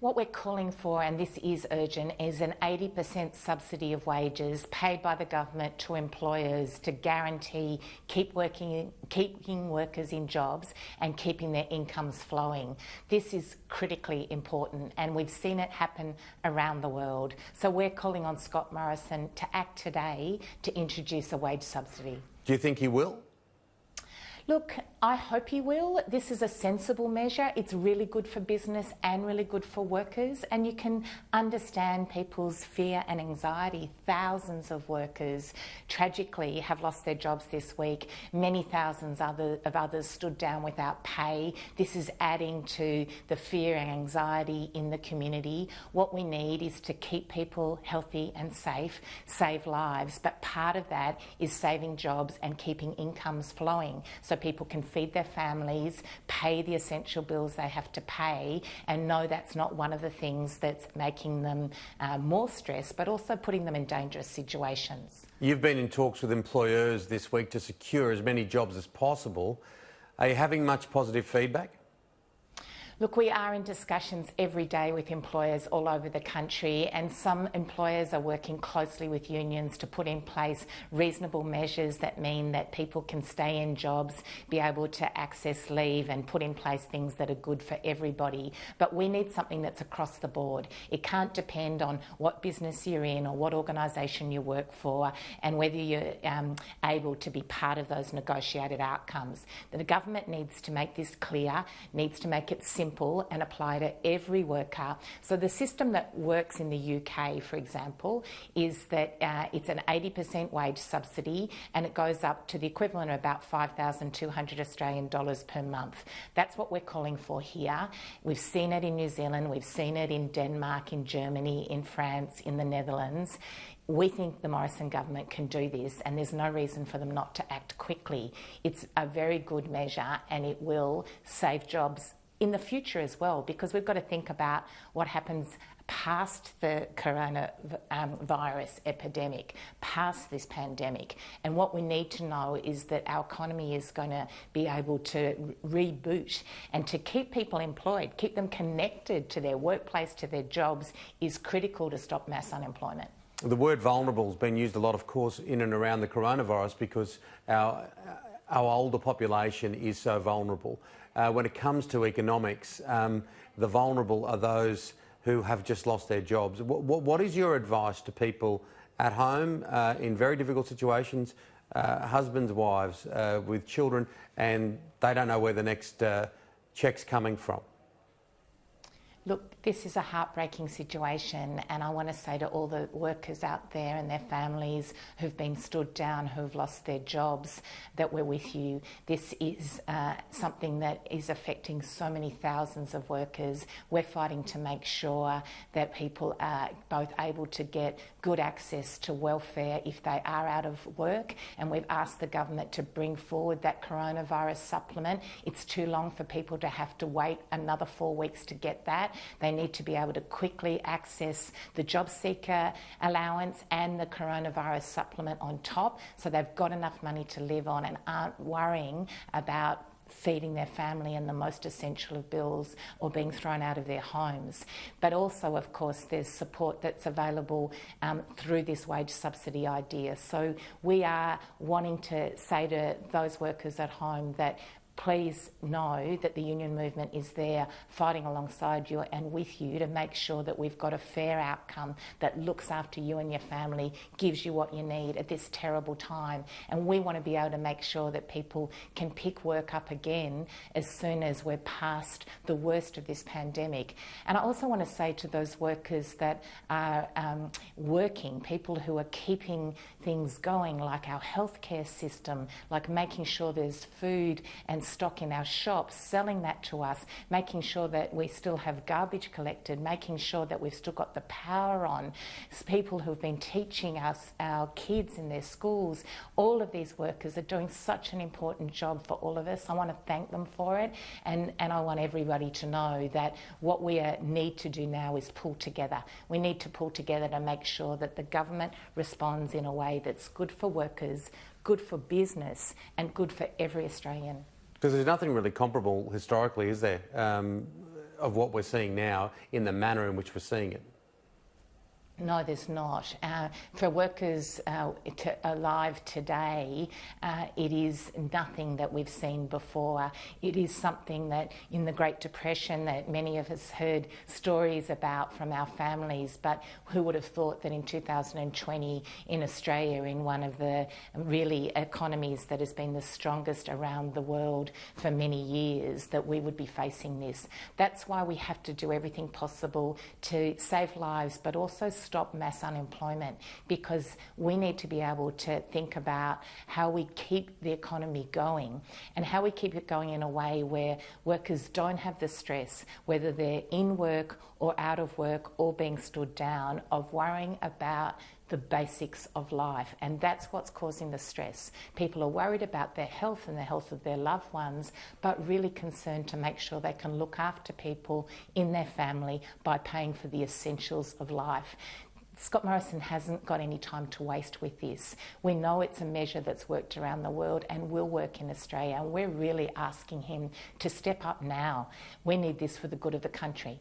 what we're calling for, and this is urgent, is an 80% subsidy of wages paid by the government to employers to guarantee keeping workers in jobs and keeping their incomes flowing. This is critically important, and we've seen it happen around the world. So we're calling on Scott Morrison to act today to introduce a wage subsidy. Do you think he will? Look, I hope he will. This is a sensible measure. It's really good for business and really good for workers, and you can understand people's fear and anxiety. Thousands of workers tragically have lost their jobs this week. Many thousands of others stood down without pay. This is adding to the fear and anxiety in the community. What we need is to keep people healthy and safe, save lives, but part of that is saving jobs and keeping incomes flowing so people can feed their families, pay the essential bills they have to pay, and know that's not one of the things that's making them more stressed, but also putting them in dangerous situations. You've been in talks with employers this week to secure as many jobs as possible. Are you having much positive feedback? Look, we are in discussions every day with employers all over the country, and some employers are working closely with unions to put in place reasonable measures that mean that people can stay in jobs, be able to access leave and put in place things that are good for everybody. But we need something that's across the board. It can't depend on what business you're in or what organisation you work for and whether you're able to be part of those negotiated outcomes. The government needs to make this clear, needs to make it simple and apply to every worker. So the system that works in the UK, for example, is that it's an 80% wage subsidy, and it goes up to the equivalent of about 5,200 Australian dollars per month. That's what we're calling for here. We've seen it in New Zealand, we've seen it in Denmark, in Germany, in France, in the Netherlands. We think the Morrison government can do this, and there's no reason for them not to act quickly. It's a very good measure, and it will save jobs in the future as well, because we've got to think about what happens past the coronavirus epidemic, past this pandemic. And what we need to know is that our economy is going to be able to reboot, and to keep people employed, keep them connected to their workplace, to their jobs, is critical to stop mass unemployment. The word vulnerable has been used a lot, of course, in and around the coronavirus because our older population is so vulnerable. When it comes to economics, the vulnerable are those who have just lost their jobs. What is your advice to people at home in very difficult situations, husbands, wives, with children, and they don't know where the next check's coming from? Look, this is a heartbreaking situation, and I want to say to all the workers out there and their families who've been stood down, who've lost their jobs, that we're with you. This is something that is affecting so many thousands of workers. We're fighting to make sure that people are both able to get good access to welfare if they are out of work, and we've asked the government to bring forward that coronavirus supplement. It's too long for people to have to wait another 4 weeks to get that. They need to be able to quickly access the job seeker allowance and the coronavirus supplement on top, so they've got enough money to live on and aren't worrying about feeding their family and the most essential of bills or being thrown out of their homes. But also, of course, there's support that's available through this wage subsidy idea. So we are wanting to say to those workers at home that please know that the union movement is there fighting alongside you and with you to make sure that we've got a fair outcome that looks after you and your family, gives you what you need at this terrible time. And we want to be able to make sure that people can pick work up again as soon as we're past the worst of this pandemic. And I also want to say to those workers that are working, people who are keeping things going, like our healthcare system, like making sure there's food and stock in our shops, selling that to us, making sure that we still have garbage collected, making sure that we've still got the power on, people who've been teaching us, our kids in their schools. All of these workers are doing such an important job for all of us. I want to thank them for it, and I want everybody to know that what we need to do now is pull together. We need to pull together to make sure that the government responds in a way that's good for workers, good for business, and good for every Australian. Because there's nothing really comparable historically, is there? of what we're seeing now in the manner in which we're seeing it. No, there's not. For workers alive today, it is nothing that we've seen before. It is something that in the Great Depression that many of us heard stories about from our families, but who would have thought that in 2020 in Australia, in one of the really economies that has been the strongest around the world for many years, that we would be facing this. That's why we have to do everything possible to save lives, but also stop mass unemployment, because we need to be able to think about how we keep the economy going and how we keep it going in a way where workers don't have the stress, whether they're in work or out of work or being stood down, of worrying about the basics of life. And that's what's causing the stress. People are worried about their health and the health of their loved ones, but really concerned to make sure they can look after people in their family by paying for the essentials of life. Scott Morrison hasn't got any time to waste with this. We know it's a measure that's worked around the world and will work in Australia, and we're really asking him to step up now. We need this for the good of the country.